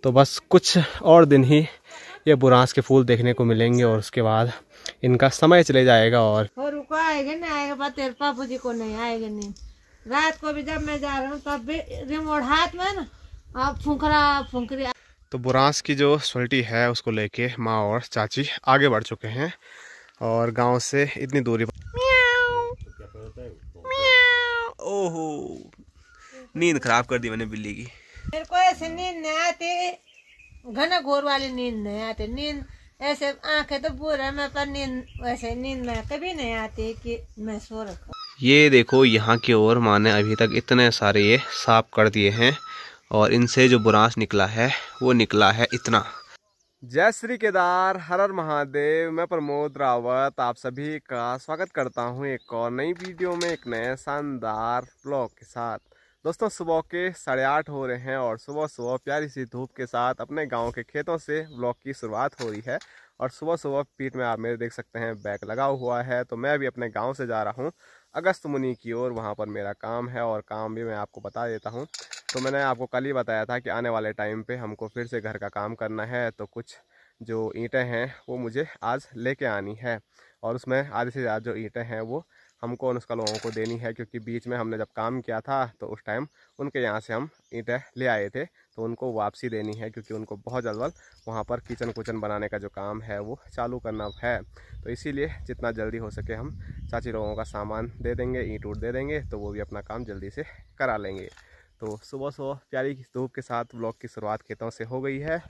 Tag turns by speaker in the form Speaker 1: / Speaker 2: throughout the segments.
Speaker 1: तो बस कुछ और दिन ही ये बुरांस के फूल देखने को मिलेंगे और उसके बाद इनका समय चले जाएगा। और
Speaker 2: रुको आएगा नहीं आएगा, तेरे पापू जी को नहीं आएगा नहीं। रात को भी जब मैं जा रहा हूँ तब भी रिमोट हाथ में ना आप फुंकरी।
Speaker 1: तो बुरांस की जो सोल्टी है उसको लेके माँ और चाची आगे बढ़ चुके हैं और गांव से इतनी दूरी पर। ओहो, नींद खराब कर दी मैंने बिल्ली की।
Speaker 2: मेरे को ऐसे नींद नहीं आती, घना घोर वाली नींद नहीं आती। नींद ऐसे आंखें तो पूरा मैं, पर नींद वैसे नींद में कभी नहीं आती कि मैं सो रखा।
Speaker 1: ये देखो यहाँ की ओर माँ ने अभी तक इतने सारे ये साफ कर दिए हैं और इनसे जो बुरांस निकला है वो निकला है इतना। जय श्री केदार, हर हर महादेव। मैं प्रमोद रावत आप सभी का स्वागत करता हूँ एक और नई वीडियो में, एक नए शानदार ब्लॉग के साथ। दोस्तों सुबह के 8:30 हो रहे हैं और सुबह सुबह प्यारी सी धूप के साथ अपने गांव के खेतों से ब्लॉग की शुरुआत हो रही है। और सुबह सुबह पीठ में आप मेरे देख सकते हैं बैग लगा हुआ है। तो मैं भी अपने गांव से जा रहा हूं अगस्त मुनि की ओर, वहां पर मेरा काम है और काम भी मैं आपको बता देता हूं। तो मैंने आपको कल ही बताया था कि आने वाले टाइम पे हमको फिर से घर का काम करना है। तो कुछ जो ईंटें हैं वो मुझे आज लेके आनी है और उसमें आधे से ज़्यादा जो ईंटें हैं वो हमको उनका लोगों को देनी है, क्योंकि बीच में हमने जब काम किया था तो उस टाइम उनके यहाँ से हम ईंटें ले आए थे, तो उनको वापसी देनी है क्योंकि उनको बहुत जल्द वहाँ पर किचन कुचन बनाने का जो काम है वो चालू करना है। तो इसीलिए जितना जल्दी हो सके हम चाची लोगों का सामान दे देंगे, ईंट ऊट दे देंगे, तो वो भी अपना काम जल्दी से करा लेंगे। तो सुबह सुबह प्यारी धूप के साथ ब्लॉग की शुरुआत खेतों से हो गई है।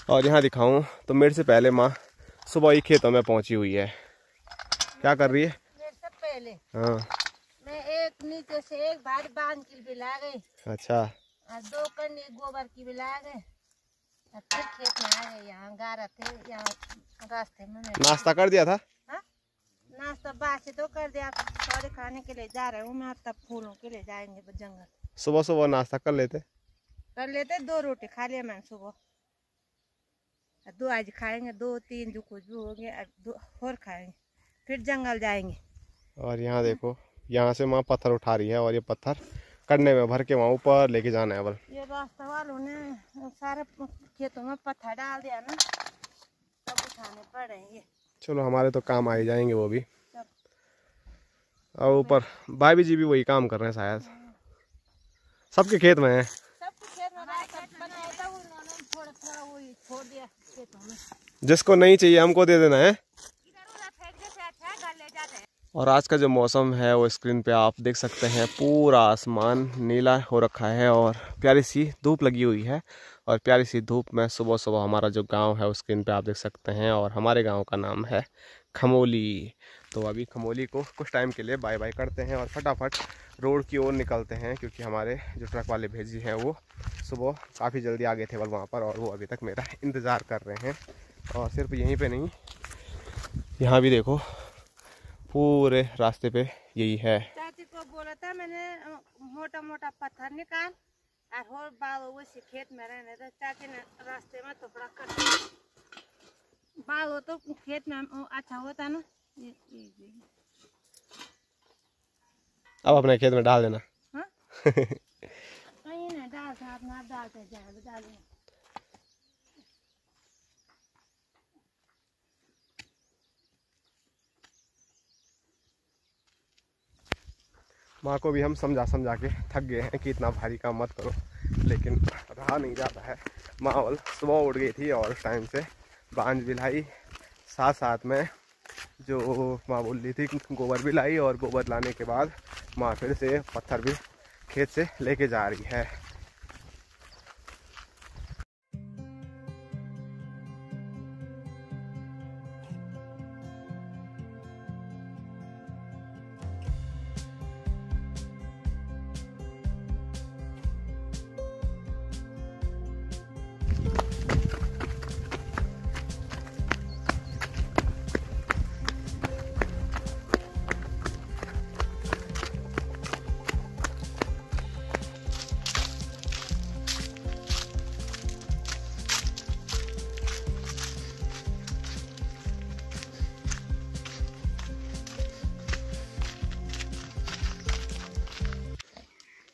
Speaker 1: और यहाँ दिखाऊं तो मेरे से पहले माँ सुबह ही खेतों में पहुँची हुई है। क्या कर रही है?
Speaker 2: पहले
Speaker 1: हाँ,
Speaker 2: मैं एक नीचे से एक भारी बांध की भी ला गई।
Speaker 1: अच्छा।
Speaker 2: और 2 कन्नी गोबर की भी ला गए। फिर खेत में आ गए, यहाँ गारा थे, यहाँ रास्ते में
Speaker 1: नाश्ता कर दिया था?
Speaker 2: हाँ, नाश्ता बासी तो कर दिया। थोड़े खाने के लिए जा रहे हूँ मैं, तब फूलों के लिए जाएंगे जंगल।
Speaker 1: सुबह सुबह नाश्ता कर लेते?
Speaker 2: 2 रोटी खा लिया मैंने सुबह। 2 आज खाएंगे, 2-3 जो कुछ भी हो गया, 2 और खाएंगे, फिर जंगल जाएंगे।
Speaker 1: और यहाँ देखो, यहाँ से माँ पत्थर उठा रही है और ये पत्थर कड़ने में भर के वहाँ ऊपर लेके जाना है। बल
Speaker 2: ये रास्ता वालों ने सारे खेतों में पत्थर डाल दिया ना, तब उठाने पड़ेंगे।
Speaker 1: चलो, हमारे तो काम आ ही जाएंगे वो भी। और ऊपर भाई जी भी वही काम कर रहे हैं शायद, सबके खेत में है।
Speaker 2: सबके खेत में बनाया था उन्होंने, थोड़ा वही छोड़ दिया खेतों में।
Speaker 1: जिसको नहीं चाहिए हमको दे देना है। और आज का जो मौसम है वो स्क्रीन पे आप देख सकते हैं, पूरा आसमान नीला हो रखा है और प्यारी सी धूप लगी हुई है। और प्यारी सी धूप में सुबह सुबह हमारा जो गांव है वो स्क्रीन पे आप देख सकते हैं और हमारे गांव का नाम है खमोली। तो अभी खमोली को कुछ टाइम के लिए बाय बाय करते हैं और फटाफट रोड की ओर निकलते हैं, क्योंकि हमारे जो ट्रक वाले भेजी हैं वो सुबह काफ़ी जल्दी आ गए थे वहाँ पर और वो अभी तक मेरा इंतज़ार कर रहे हैं। और सिर्फ यहीं पर नहीं, यहाँ भी देखो पूरे रास्ते पे यही है।
Speaker 2: चाची को बोला था मैंने, मोटा मोटा पत्थर निकाल और बाबू उसी खेत में रहने दे। चाची ने रास्ते में टुकड़ा कर बाबू तो खेत में अच्छा होता ना।
Speaker 1: अब अपने खेत में डाल देना।
Speaker 2: हाँ? कहीं नहीं डालते, आप ना डालते जाए डालें।
Speaker 1: माँ को भी हम समझा समझा के थक गए हैं कि इतना भारी काम मत करो, लेकिन रहा नहीं जाता है। माँ सुबह उठ गई थी और उस टाइम से बांझ भी लाई, साथ साथ में जो माँ बोल रही थी गोबर भी लाई, और गोबर लाने के बाद माँ फिर से पत्थर भी खेत से लेके जा रही है।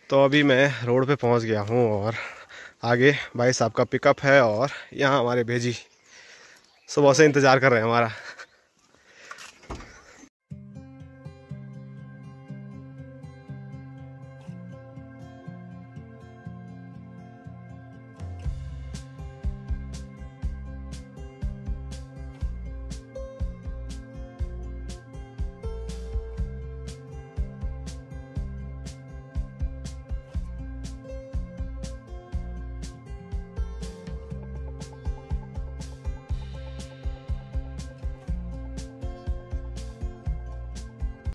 Speaker 1: तो अभी मैं रोड पे पहुंच गया हूं और आगे भाई साहब का पिकअप है और यहाँ हमारे भेजी सुबह से इंतज़ार कर रहे हैं हमारा।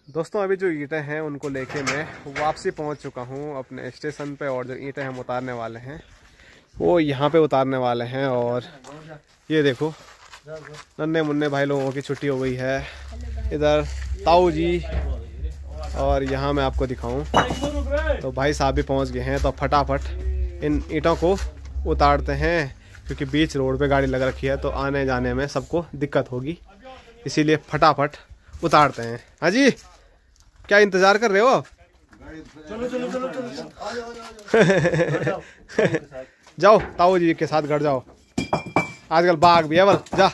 Speaker 1: दोस्तों अभी जो ईंटें हैं उनको लेके मैं वापसी पहुंच चुका हूं अपने स्टेशन पे, और जो ईंटें हम उतारने वाले हैं वो यहाँ पे उतारने वाले हैं। और ये देखो नन्हे मुन्ने भाई लोगों की छुट्टी हो गई है। इधर ताऊ जी, और यहाँ मैं आपको दिखाऊं तो भाई साहब भी पहुँच गए हैं। तो फटाफट इन ईंटों को उतारते हैं, क्योंकि बीच रोड पे गाड़ी लग रखी है तो आने जाने में सबको दिक्कत होगी, इसीलिए फटाफट उतारते हैं। हाँ जी, क्या इंतजार कर रहे हो? चलो चलो चलो चलो जाओ ताऊ जी के साथ घर जाओ, आजकल बाघ भी है बल जा।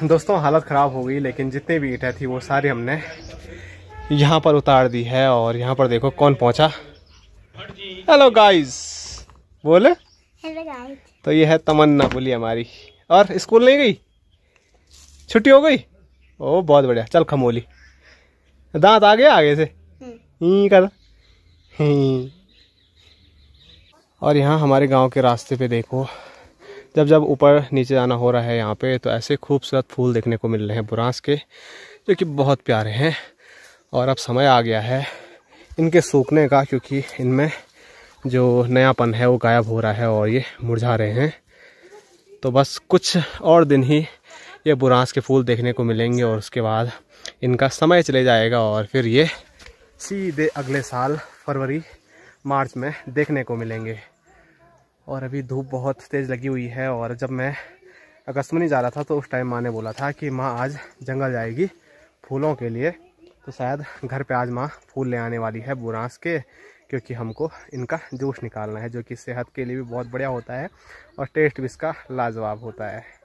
Speaker 1: दोस्तों हालत ख़राब हो गई, लेकिन जितने भी ईंटें थी वो सारी हमने यहाँ पर उतार दी है। और यहाँ पर देखो कौन पहुँचा। हेलो गाइस, बोले हेलो गाइस। तो ये है तमन्ना बोली हमारी। और स्कूल नहीं गई, छुट्टी हो गई? ओ बहुत बढ़िया। चल खमोली, दांत आ गया आगे से ही कर। और यहाँ हमारे गांव के रास्ते पे देखो, जब जब ऊपर नीचे जाना हो रहा है यहाँ पे, तो ऐसे खूबसूरत फूल देखने को मिल रहे हैं बुरांस के, जो कि बहुत प्यारे हैं। और अब समय आ गया है इनके सूखने का, क्योंकि इनमें जो नयापन है वो गायब हो रहा है और ये मुरझा रहे हैं। तो बस कुछ और दिन ही ये बुरांस के फूल देखने को मिलेंगे, और उसके बाद इनका समय चले जाएगा और फिर ये सीधे अगले साल फरवरी मार्च में देखने को मिलेंगे। और अभी धूप बहुत तेज़ लगी हुई है। और जब मैं अगस्त्य जा रहा था तो उस टाइम माँ ने बोला था कि माँ आज जंगल जाएगी फूलों के लिए, तो शायद घर पे आज माँ फूल ले आने वाली है बुरांस के, क्योंकि हमको इनका जूस निकालना है, जो कि सेहत के लिए भी बहुत बढ़िया होता है और टेस्ट भी इसका लाजवाब होता है।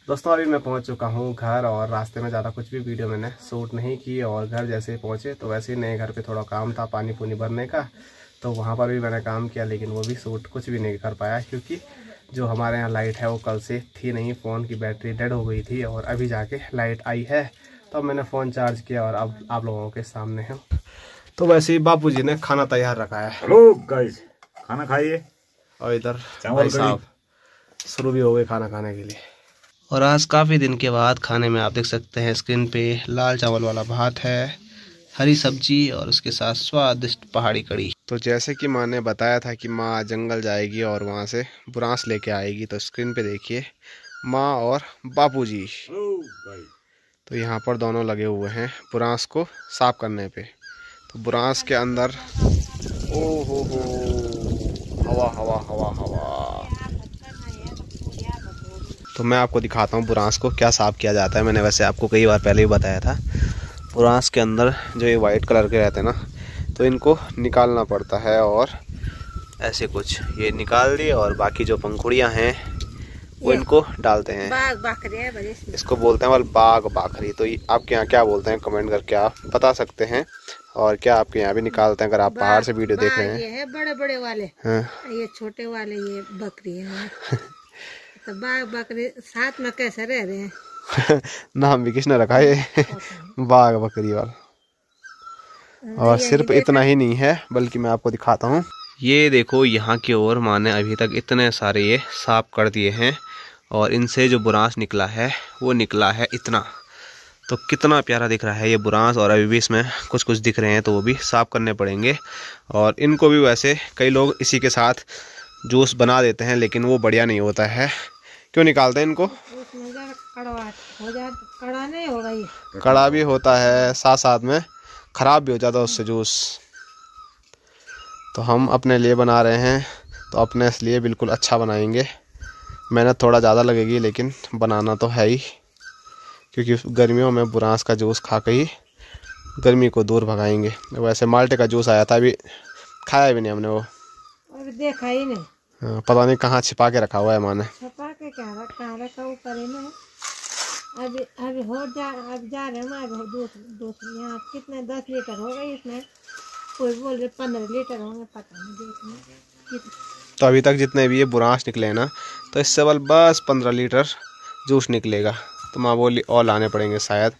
Speaker 1: दोस्तों अभी मैं पहुंच चुका हूं घर, और रास्ते में ज़्यादा कुछ भी वीडियो मैंने शूट नहीं की। और घर जैसे ही पहुंचे तो वैसे ही नए घर पे थोड़ा काम था पानी पुनी भरने का, तो वहां पर भी मैंने काम किया, लेकिन वो भी शूट कुछ भी नहीं कर पाया, क्योंकि जो हमारे यहाँ लाइट है वो कल से थी नहीं, फ़ोन की बैटरी डेड हो गई थी। और अभी जाके लाइट आई है, तो अब मैंने फ़ोन चार्ज किया और अब आप लोगों के सामने हूँ। तो वैसे ही बापू जी ने खाना तैयार रखा है।
Speaker 3: हेलो गाइस, खाना खाइए।
Speaker 1: और इधर भाई साहब शुरू भी हो गए खाना खाने के लिए। और आज काफ़ी दिन के बाद खाने में आप देख सकते हैं स्क्रीन पे लाल चावल वाला भात है, हरी सब्जी और उसके साथ स्वादिष्ट पहाड़ी कड़ी। तो जैसे कि माँ ने बताया था कि माँ जंगल जाएगी और वहाँ से बुरांस लेके आएगी, तो स्क्रीन पे देखिए माँ और बापूजी। तो यहाँ पर दोनों लगे हुए हैं बुरांस को साफ करने पे। तो बुरांस के अंदर ओ हो हवा हवा हवा हवा। तो मैं आपको दिखाता हूँ बुरांस को क्या साफ़ किया जाता है। मैंने वैसे आपको कई बार पहले भी बताया था। बुरांस के अंदर जो ये वाइट कलर के रहते हैं ना, तो इनको निकालना पड़ता है। और ऐसे कुछ ये निकाल दिए, और बाकी जो पंखुड़ियाँ हैं वो इनको डालते हैं। बाघ बाखरी है, इसको बोलते हैं बाघ बाखरी। तो आपके यहाँ क्या बोलते हैं कमेंट करके आप बता सकते हैं। और क्या आपके यहाँ भी निकालते हैं अगर आप पहाड़ से वीडियो देख रहे हैं?
Speaker 2: ये है बड़े बड़े वाले, हाँ। ये छोटे वाले ये बकरी है। तो बाघ बकरी साथ में कैसे रह रहे हैं?
Speaker 1: नाम भी किसने रखा है बाघ बकरी वाला। और सिर्फ इतना ही नहीं है, बल्कि मैं आपको दिखाता हूँ। ये देखो यहाँ की ओर माँ ने अभी तक इतने सारे ये साफ कर दिए हैं। और इनसे जो बुरांस निकला है वो निकला है इतना। तो कितना प्यारा दिख रहा है ये बुरांस। और अभी भी इसमें कुछ कुछ दिख रहे हैं तो वो भी साफ़ करने पड़ेंगे। और इनको भी वैसे कई लोग इसी के साथ जूस बना देते हैं, लेकिन वो बढ़िया नहीं होता है। क्यों निकालते हैं इनको?
Speaker 2: कड़ा नहीं होगा ये।
Speaker 1: कड़ा भी होता है, साथ साथ में ख़राब भी हो जाता है उससे जूस। तो हम अपने लिए बना रहे हैं तो अपने लिए बिल्कुल अच्छा बनाएंगे। मेहनत थोड़ा ज़्यादा लगेगी लेकिन बनाना तो है ही, क्योंकि गर्मियों में बुरांस का जूस खा के ही गर्मी को दूर भगाएंगे। वैसे माल्टे का जूस आया था, अभी खाया भी नहीं हमने, वो
Speaker 2: अभी देखा ही नहीं।
Speaker 1: हाँ, पता नहीं कहाँ छिपा के रखा हुआ है माँ ने।
Speaker 2: छिपा के क्या रखा ऊपर ही ना। अभी हो जा, अब जा रहे हैं अभी दूसरे यहाँ कितने 10 लीटर हो गए इसमें। कोई बोल रहे 15 लीटर होंगे, पता नहीं देखने।
Speaker 1: तो अभी तक जितने भी ये बुरांस निकले हैं ना, तो इससे बस 15 लीटर जूस निकलेगा। तो माँ बोली और लाने पड़ेंगे शायद,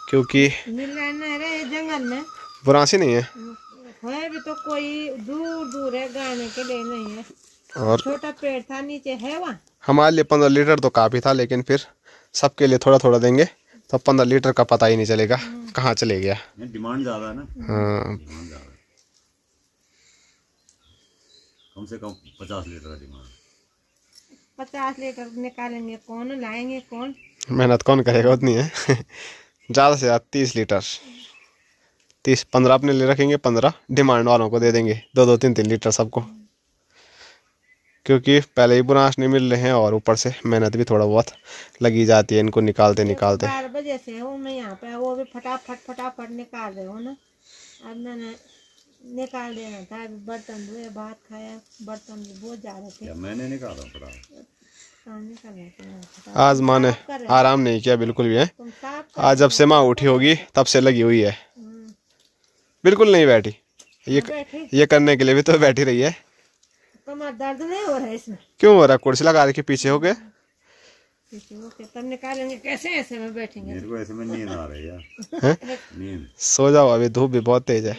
Speaker 1: क्योंकि
Speaker 2: मिल रहे जंगल में
Speaker 1: बुरांस ही नहीं है
Speaker 2: भी तो कोई दूर है, गाने के लिए नहीं है।
Speaker 1: और
Speaker 2: छोटा पेड़ था नीचे है वहाँ।
Speaker 1: हमारे लिए 15 लीटर तो काफ़ी था, लेकिन फिर सबके लिए थोड़ा थोड़ा देंगे तो 15 लीटर का पता ही नहीं चलेगा कहाँ चले गया।
Speaker 3: डिमांड ज्यादा है ना।
Speaker 1: हाँ,
Speaker 3: डिमांड ज्यादा है। कम से कम 50 लीटर का डिमांड।
Speaker 2: 50 लीटर निकालेंगे कौन, लाएंगे कौन?
Speaker 1: मेहनत कौन करेगा उतनी है। ज़्यादा से ज़्यादा 30 लीटर, 15 अपने लिए रखेंगे, 15 डिमांड वालों को दे देंगे, 2-2, 3-3 लीटर सबको। क्योंकि पहले ही बुरांस नहीं मिल रहे हैं और ऊपर से मेहनत भी थोड़ा बहुत लगी जाती है इनको निकालते
Speaker 2: 12 बजे से हूँ मैं यहाँ पे, वो भी फटाफट निकाल रहे हो ना। अब मैंने निकाल देना था, अभी बर्तन धोए, भात खाया, बर्तन भी बहुत ज़्यादा थे।
Speaker 3: मैंने निकाला पड़ा।
Speaker 1: आज माँ ने आराम नहीं किया बिल्कुल भी है। आज जब से माँ उठी होगी तब से लगी हुई है, बिल्कुल नहीं बैठी। ये करने के लिए भी तो बैठी रही है।
Speaker 2: कमर दर्द नहीं हो रहा है इसमें?
Speaker 1: क्यों हो रहा है? कुर्सी लगा रखी पीछे हो गए,
Speaker 2: तब निकालेंगे कैसे? ऐसे में बैठेंगे।
Speaker 3: मेरे को ऐसे में नींद आ रही है। नींद।
Speaker 1: सो जाओ, अभी धूप भी बहुत तेज है।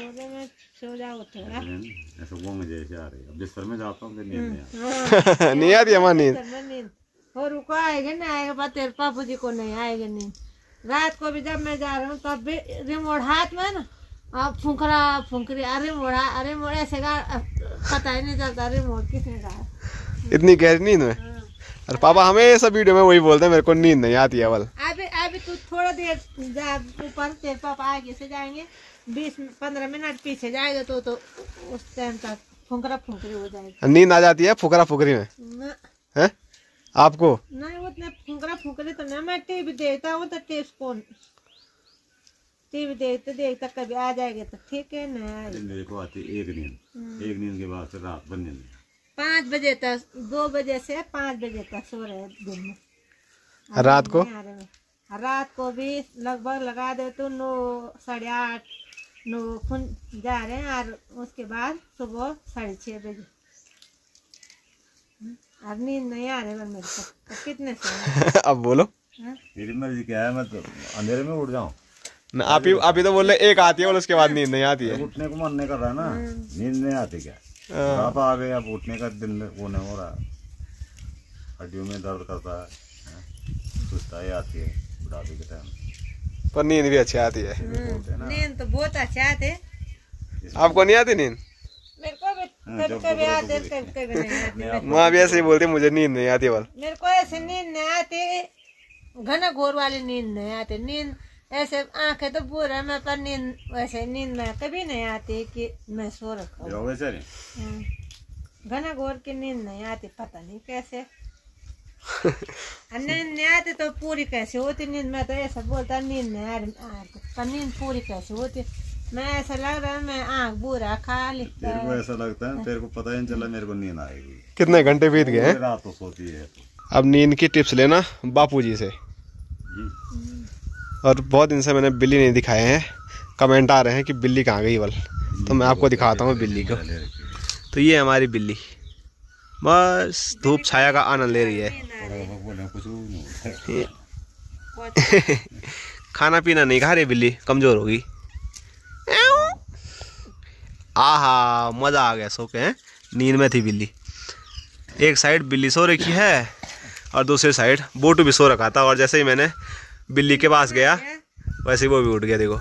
Speaker 2: सो जाओ थोड़ा।
Speaker 3: ऐसे वो मुझे ऐसे आ रही है। अब बिस्तर में जाता हूँ नींद नहीं आती।
Speaker 1: नहीं आती हमारी नींद।
Speaker 2: और रुको आएगा नहीं आएगा, बात तेरे पापू जी को नहीं आएगा नींद। रात को भी जब मैं जा रहा हूँ तब भी रिमोट हाथ में ना, आप फुंकरी अरे मोड़ ऐसे पता ही नहीं चलता रिमोट किसने कहा।
Speaker 1: इतनी गहरी नींद में? अरे पापा हमेशा वीडियो में वही बोलते हैं, मेरे को नींद नहीं आती है।
Speaker 2: अभी तू थोड़ा देर जा ऊपर, तेरे पापा आगे से जाएंगे, 20-15 मिनट पीछे जाएगा तो उस टाइम तक फुंकरी हो जाएगी।
Speaker 1: नींद आ जाती है फुकरी में? है आपको?
Speaker 2: नहीं उतने फुंकरी तो नहीं। मैं टीवी देखता हूँ तो टीवी देखता कभी आ जाएगा तो ठीक है ना।
Speaker 3: मेरे को आती एक नींद के बाद फिर रात भर नींद
Speaker 2: 5 बजे तक, 2 बजे से 5 बजे तक सो रहे दिन में। रात को भी लगभग लगा दे तो 9, 8:30, 9 जा रहे हैं। और उसके बाद सुबह 6:30 बजे। अब नींद नहीं आ रही मेरे को तो कितने से? अब
Speaker 1: बोलो
Speaker 3: मेरी मर्जी क्या है, मैं तो अंधेरे में उठ जाऊँ।
Speaker 1: अभी तो बोल रहे एक आती है और उसके बाद नींद नहीं आती है।
Speaker 3: उठने को मन नहीं कर रहा ना, नींद नहीं आती क्या? आप आ गए, अब उठने का दिन में वो नहीं हो रहा, हड्डियों में दर्द करता है, सुस्ताई आती है बुढ़ापे के टाइम।
Speaker 1: पर नींद भी अच्छी आती है।
Speaker 2: नींद तो बहुत अच्छी आती है।
Speaker 1: आपको नहीं आती नींद?
Speaker 2: मेरे को भी कभी आती है, कभी नहीं आती।
Speaker 1: माँ भी ऐसे ही बोलती मुझे नींद नहीं आती।
Speaker 2: मेरे को ऐसे नींद नहीं आती, घना घोर वाली नींद नहीं आती। नींद ऐसे आंखें तो पूरा मैं, पर नींद वैसे नींद में कभी नहीं आती कि मैं सो रखा हूँ। घना घोर की नींद नहीं आती, पता नहीं कैसे। नींद नहीं आती तो पूरी कैसे होती नींद? मैं तो ऐसा बोलता नींद नहीं आती, पर नींद पूरी कैसे होती? मैं ऐसा लग रहा है मैं आँख बुरा खा ली।
Speaker 3: तेरे को ऐसा लगता है, तेरे को पता ही नहीं चला मेरे को नींद आएगी।
Speaker 1: कितने घंटे बीत गए?
Speaker 3: रात तो सोती है।
Speaker 1: अब नींद की टिप्स लेना बापूजी से। और बहुत दिन से मैंने बिल्ली नहीं दिखाए हैं, कमेंट आ रहे हैं कि बिल्ली कहाँ गई बल, तो मैं आपको दिखाता हूँ बिल्ली को। तो ये हमारी बिल्ली बस धूप छाया का आनंद ले रही है। खाना पीना नहीं खा रही बिल्ली, कमजोर होगी। आहा मजा आ गया सो के। नींद में थी बिल्ली। एक साइड बिल्ली सो रखी है और दूसरी साइड बोटू भी सो रखा था, और जैसे ही मैंने बिल्ली के पास गया वैसे ही वो भी उठ गया। देखो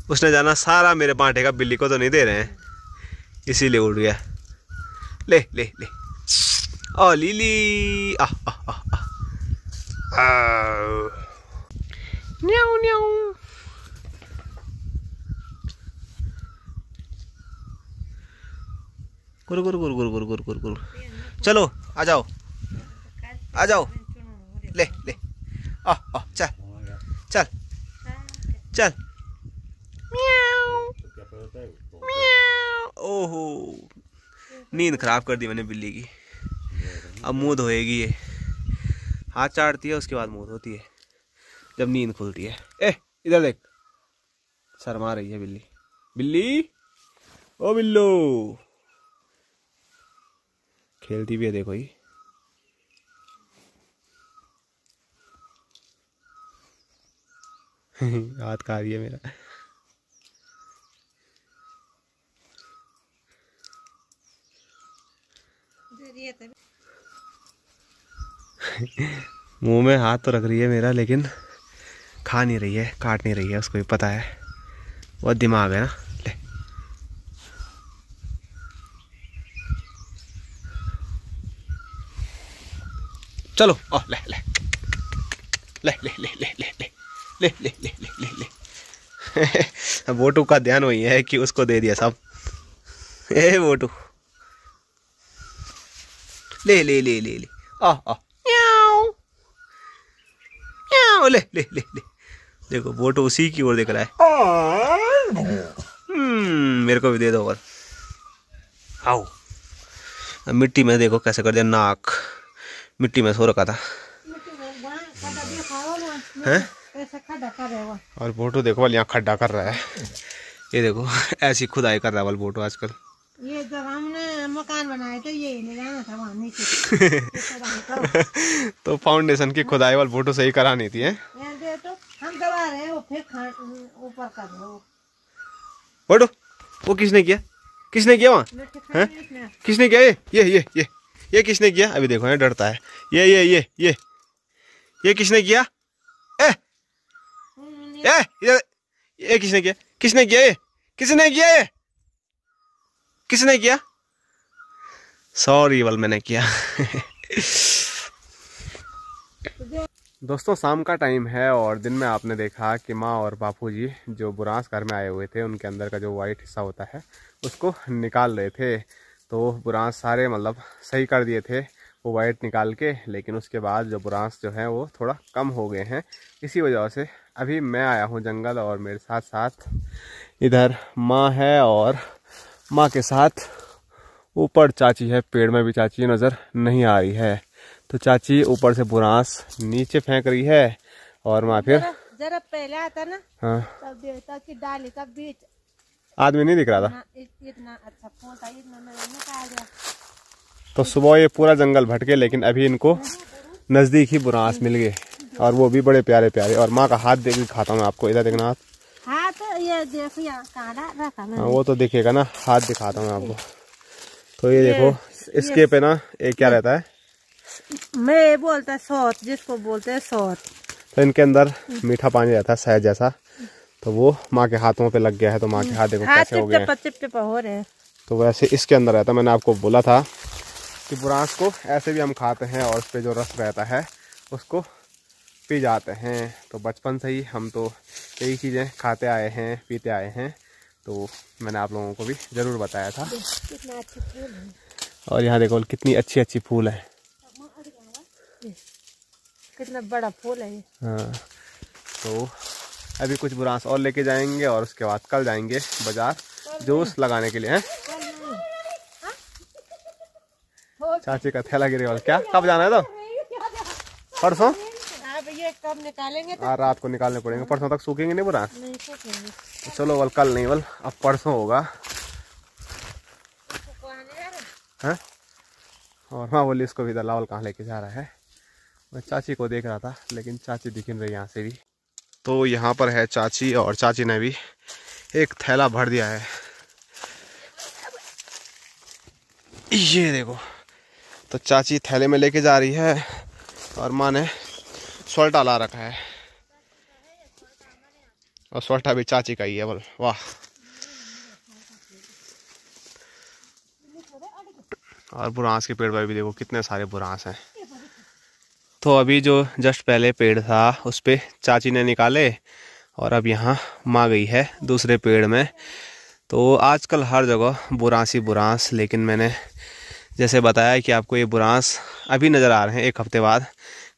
Speaker 1: उसने जाना सारा मेरे बांटे का बिल्ली को तो नहीं दे रहे हैं, इसीलिए उठ गया। ले ले ले ओ लीली आ आ आ आ न्याऊ न्याऊ। गुरु गुरु गुरु गुरु गुरु गुरु गुरु गुरु। चलो आ जाओ आ जाओ, ले ले आ आ चल चल चल। म्याऊ म्याऊ। ओहो नींद खराब कर दी मैंने बिल्ली की। अब मुंह धोएगी ये, हाथ चाटती है उसके बाद मुंह धोती है जब नींद खुलती है। ए इधर देख, शर्मा रही है बिल्ली। बिल्ली ओ बिल्लो, खेलती भी है देखो ही। हाथ खा रही है मेरा। मुंह में हाथ तो रख रही है मेरा, लेकिन खा नहीं रही है, काट नहीं रही है, उसको भी पता है, बहुत दिमाग है ना। ले चलो ओ ले ले ले ले ले ले ले ले ले ले ले ले ले ले। वोटू का ध्यान वही है कि उसको दे दिया सब। ए वोटू ले ले ले ले ले आ आ ले ले ले ले। देखो वोटू उसी की ओर देख रहा है। मेरे को भी दे दो और। आओ मिट्टी में देखो कैसे कर दिया, नाक मिट्टी में सो रखा था हैं। और वोटू देखो वाल यहाँ खड्डा कर रहा है, ये देखो ऐसी खुदाई कर रहा है वाल वोटू आजकल।
Speaker 2: ये जब हमने मकान बनाया था ये ले जाना था वहाँ नीचे।
Speaker 1: तो फाउंडेशन की खुदाई वाल वोटू सही करानी थी है।
Speaker 2: तो हम दबा रहे हैं, वो फिर ऊपर कर रहे हो।
Speaker 1: वोटू वो किसने किया, किसने किया वहाँ हैं, किसने किया ये किसने किया। अभी देखो ये डरता है। ये किसने किया ये किसने किया, किसने किया ये, किसने किया ये, किसने किया। सॉरी वाल मैंने किया। दोस्तों शाम का टाइम है और दिन में आपने देखा कि माँ और बापूजी जो बुरांस घर में आए हुए थे उनके अंदर का जो वाइट हिस्सा होता है उसको निकाल रहे थे। तो बुरांस सारे मतलब सही कर दिए थे वो वाइट निकाल के, लेकिन उसके बाद जो बुरांस जो है वो थोड़ा कम हो गए हैं। इसी वजह से अभी मैं आया हूँ जंगल और मेरे साथ साथ इधर माँ है और माँ के साथ ऊपर चाची है। पेड़ में भी चाची नज़र नहीं आ रही है, तो चाची ऊपर से बुरांस नीचे फेंक रही है और माँ फिर
Speaker 2: जरा पहले आता ना
Speaker 1: हाँ
Speaker 2: तब देखता कि डाली का बीच
Speaker 1: आदमी नहीं दिख रहा था।
Speaker 2: इतना अच्छा फूल था, इतना मैंने निकाल दिया।
Speaker 1: तो सुबह ये पूरा जंगल भटके, लेकिन अभी इनको नज़दीक ही बुरांस मिल गए और वो भी बड़े प्यारे प्यारे। और माँ का हाथ देख के खाता हूँ आपको, इधर देखना हाथ
Speaker 2: ये देखो यहाँ काला रखा मैंने।
Speaker 1: हाँ वो तो दिखेगा ना, हाथ दिखाता हूँ आपको। तो ये देखो इसके पे ना एक क्या रहता है,
Speaker 2: मैं बोलता है सौत, जिसको बोलते हैं सौत।
Speaker 1: तो इनके अंदर मीठा पानी रहता है शहद जैसा, तो वो माँ के हाथों पे लग गया है। तो माँ के हाथ देखो कैसे हो गए हैं,
Speaker 2: चिपचिपा हो रहे हैं।
Speaker 1: तो वैसे इसके अंदर रहता है। मैंने आपको बोला था कि बुरांस को ऐसे भी हम खाते हैं और उस पर जो रस रहता है उसको पी जाते हैं। तो बचपन से ही हम तो यही चीज़ें खाते आए हैं, पीते आए हैं, तो मैंने आप लोगों को भी ज़रूर बताया था।
Speaker 2: कितना अच्छे फूल है।
Speaker 1: और यहाँ देखो कितनी अच्छी अच्छी फूल है,
Speaker 2: कितना बड़ा फूल है ये।
Speaker 1: हाँ तो अभी कुछ बुरांस और लेके जाएंगे और उसके बाद कल जाएंगे बाजार जूस लगाने के लिए हैं। चाची का थैला गिरे वाला क्या, कब जाना है तो परसों।
Speaker 2: ये कब निकालेंगे तो?
Speaker 1: रात को निकालने पड़ेंगे, परसों तक सूखेंगे नहीं बुरांस।
Speaker 2: नहीं सूखेंगे।
Speaker 1: तो चलो वल कल नहीं वल अब परसों होगा है। और हाँ बोली इसको भी दलावल कहाँ लेके जा रहा है। मैं चाची को देख रहा था लेकिन चाची दिख नहीं रही यहाँ से भी। तो यहाँ पर है चाची और चाची ने भी एक थैला भर दिया है। ये देखो तो चाची थैले में लेके जा रही है और माँ ने सोल्टा ला रखा है, और सोल्टा भी चाची का ही है। बोल वाह। और बुरांस के पेड़ पर भी देखो कितने सारे बुरांस हैं। तो अभी जो जस्ट पहले पेड़ था उस पे चाची ने निकाले, और अब यहाँ माँ गई है दूसरे पेड़ में। तो आजकल हर जगह बुरांस ही बुरांस, लेकिन मैंने जैसे बताया कि आपको ये बुरांस अभी नज़र आ रहे हैं, 1 हफ्ते बाद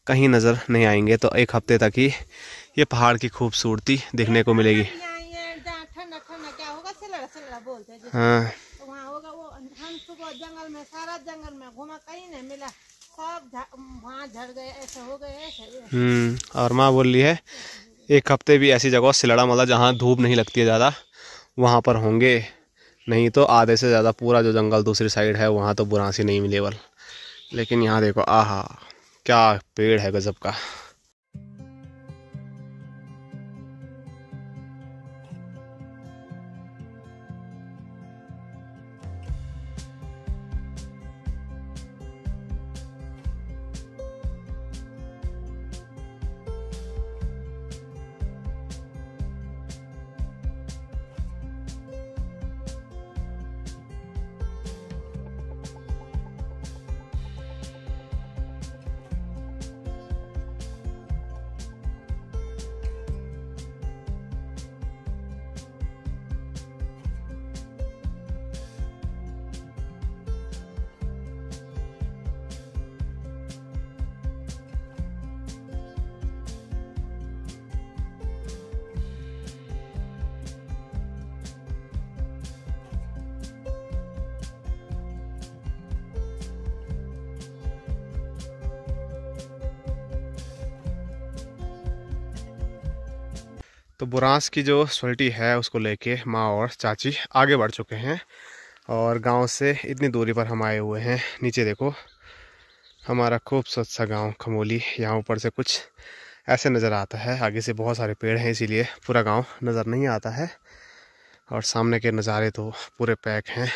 Speaker 1: कहीं नज़र नहीं आएंगे। तो 1 हफ्ते तक ही ये पहाड़ की खूबसूरती देखने को मिलेगी। हाँ,
Speaker 2: हम सुबह जंगल में, सारा जंगल में घूमा, कहीं नहीं मिला, सब वहाँ झड़ गए, ऐसे हो गए ऐसे।
Speaker 1: और माँ बोल रही है 1 हफ्ते भी ऐसी जगह सिलड़ा मतलब जहाँ धूप नहीं लगती है ज़्यादा, वहाँ पर होंगे, नहीं तो आधे से ज़्यादा पूरा जो जंगल दूसरी साइड है वहाँ तो बुरांस ही नहीं मिलेबल। लेकिन यहाँ देखो, आहा क्या पेड़ है गजब का। तो बुरांस की जो सोल्टी है उसको लेके माँ और चाची आगे बढ़ चुके हैं, और गांव से इतनी दूरी पर हम आए हुए हैं। नीचे देखो हमारा खूबसूरत सा गांव खमोली, यहाँ ऊपर से कुछ ऐसे नज़र आता है। आगे से बहुत सारे पेड़ हैं इसीलिए पूरा गांव नज़र नहीं आता है, और सामने के नज़ारे तो पूरे पैक हैं।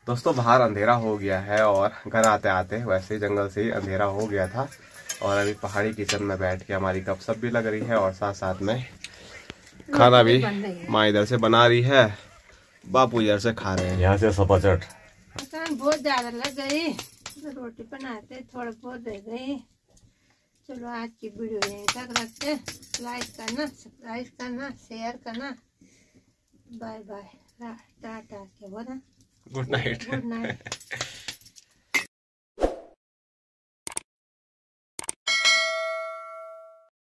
Speaker 1: दोस्तों बाहर अंधेरा हो गया है, और घर आते आते वैसे ही जंगल से ही अंधेरा हो गया था, और अभी पहाड़ी किचन में बैठ के हमारी गपशप भी लग रही है, और साथ साथ में खाना भी माँ इधर से बना रही है, बापू इधर से खा रहे हैं।
Speaker 3: यहाँ से सपाचट
Speaker 2: बहुत ज्यादा लग गई, रोटी बनाते थोड़ा बहुत रह गई। चलो आज की वीडियो यहीं तक रखते, लाइक करना, सब्सक्राइब करना, शेयर करना। बाय बाय, टाटा के बोला,
Speaker 1: गुड नाइट।
Speaker 2: Good night.